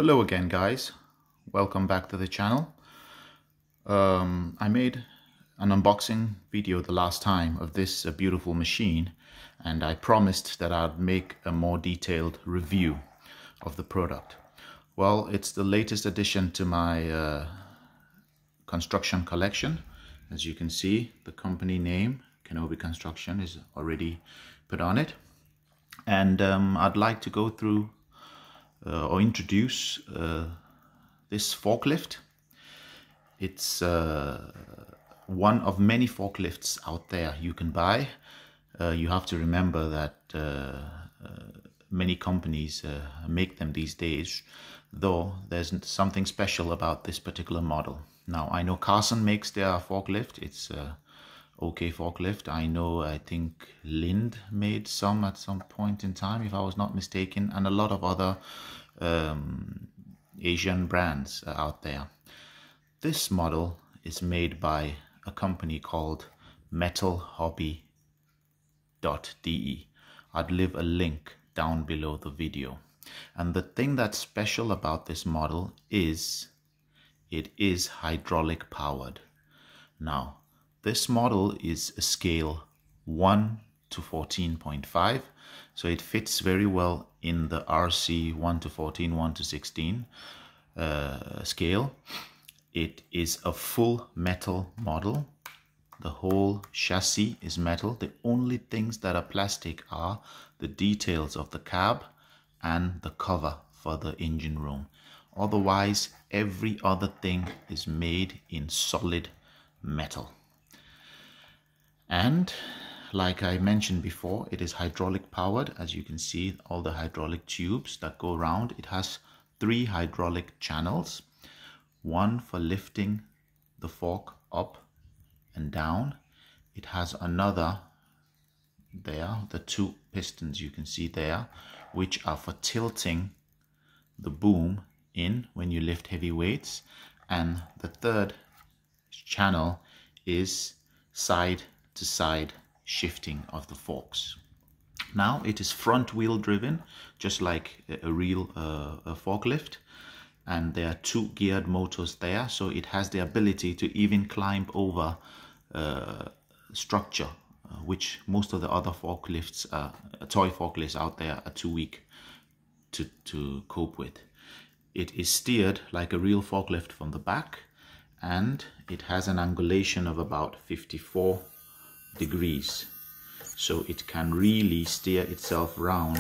Hello again, guys. Welcome back to the channel. I made an unboxing video the last time of this beautiful machine, and I promised that I'd make a more detailed review of the product. Well, it's the latest addition to my construction collection. As you can see, the company name, Metalhobi Construction, is already put on it. And I'd like to go through or introduce this forklift. It's one of many forklifts out there you can buy. You have to remember that many companies make them these days, though there's something special about this particular model. Now, I know Carson makes their forklift. It's okay forklift. I think Lind made some at some point in time, if I was not mistaken, and a lot of other Asian brands out there. This model is made by a company called Metalhobi.de. I'd leave a link down below the video. And the thing that's special about this model is it is hydraulic powered. Now, this model is a scale 1 to 14.5, so it fits very well in the RC 1 to 14, 1 to 16 scale. It is a full metal model. The whole chassis is metal. The only things that are plastic are the details of the cab and the cover for the engine room. Otherwise, every other thing is made in solid metal. And like I mentioned before, it is hydraulic powered. As you can see, all the hydraulic tubes that go around. It has 3 hydraulic channels, one for lifting the fork up and down. It has another there, the 2 pistons you can see there, which are for tilting the boom in when you lift heavy weights. And the 3rd channel is side to side shifting of the forks. Now, it is front wheel driven, just like a real forklift, and there are 2 geared motors there, so it has the ability to even climb over structure, which most of the other forklifts, toy forklifts out there, are too weak to cope with. It is steered like a real forklift from the back, and it has an angulation of about 54 degrees, so it can really steer itself around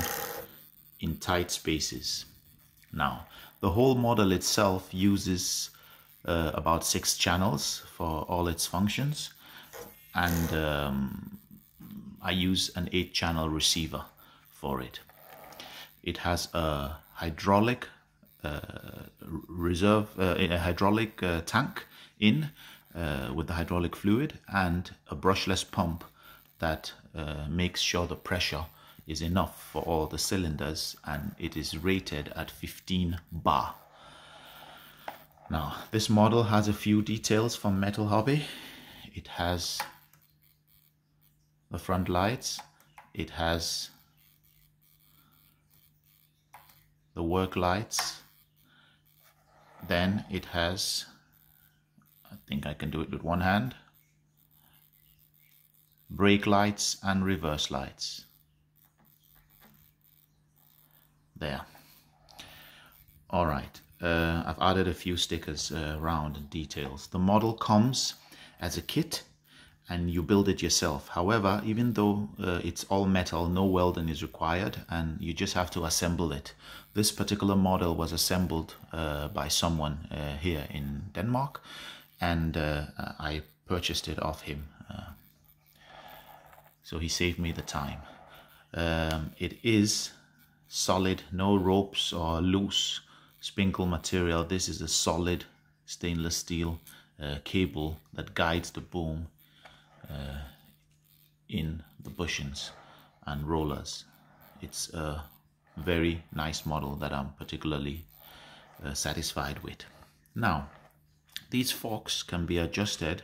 in tight spaces. Now, the whole model itself uses about 6 channels for all its functions, and I use an 8-channel receiver for it. It has a hydraulic a hydraulic tank in with the hydraulic fluid, and a brushless pump that makes sure the pressure is enough for all the cylinders, and it is rated at 15 bar. Now, this model has a few details from Metalhobi. It has the front lights, it has the work lights, then it has, I think I can do it with one hand, brake lights and reverse lights. There. All right. I've added a few stickers around and details. The model comes as a kit and you build it yourself. However, even though it's all metal, no welding is required, and you just have to assemble it. This particular model was assembled by someone here in Denmark, and I purchased it off him. So he saved me the time. It is solid, no ropes or loose spinkle material. This is a solid stainless steel cable that guides the boom in the bushings and rollers. It's a very nice model that I'm particularly satisfied with. Now, these forks can be adjusted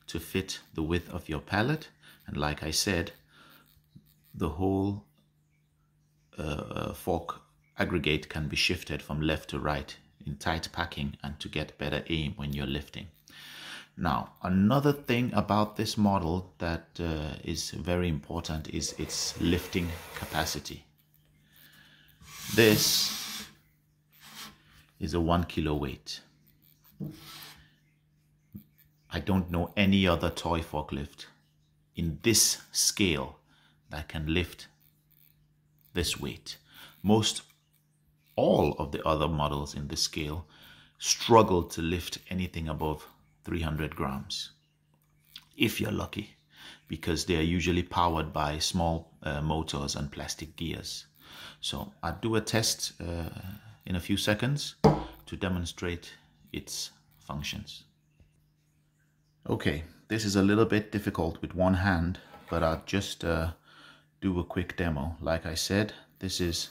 to fit the width of your pallet, and like I said, the whole fork aggregate can be shifted from left to right in tight packing and to get better aim when you're lifting. Now, another thing about this model that is very important is its lifting capacity. This is a 1 kilo weight. I don't know any other toy forklift in this scale that can lift this weight. All of the other models in this scale struggle to lift anything above 300 grams, if you're lucky, because they are usually powered by small motors and plastic gears. So I'll do a test in a few seconds to demonstrate its functions. Okay, this is a little bit difficult with one hand, but I'll just do a quick demo. Like I said, this is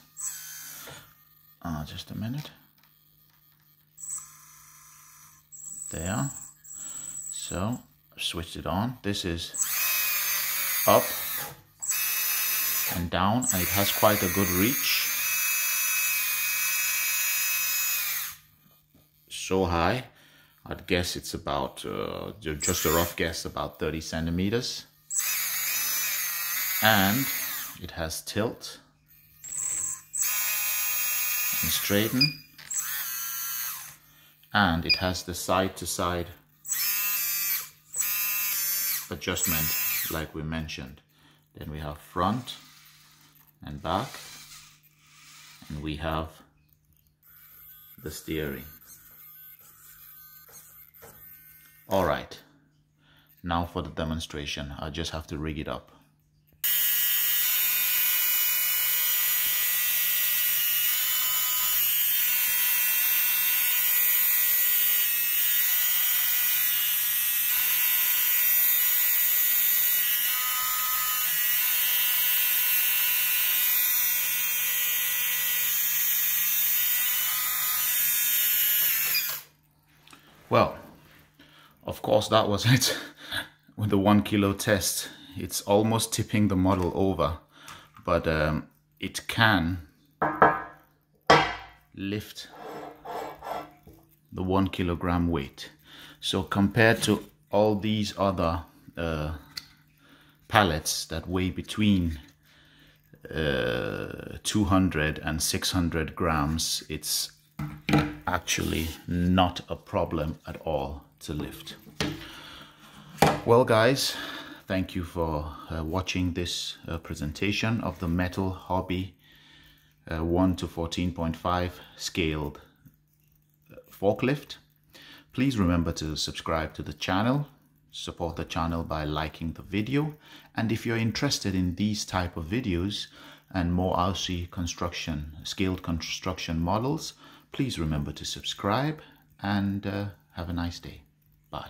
just a minute. There. So I've switched it on. This is up and down, and it has quite a good reach. So high, I'd guess it's about, just a rough guess, about 30 centimeters. And it has tilt and straighten, and it has the side to side adjustment like we mentioned. Then we have front and back, and we have the steering. All right, now for the demonstration. I just have to rig it up. Well, of course, that was it with the 1 kilo test. It's almost tipping the model over, but it can lift the 1 kilogram weight. So compared to all these other pallets that weigh between 200 and 600 grams, it's actually not a problem at all to lift. Well guys, thank you for watching this presentation of the Metalhobi 1 to 14.5 scaled forklift. Please remember to subscribe to the channel, support the channel by liking the video, and if you're interested in these type of videos and more RC construction, scaled construction models, please remember to subscribe, and have a nice day. Bye.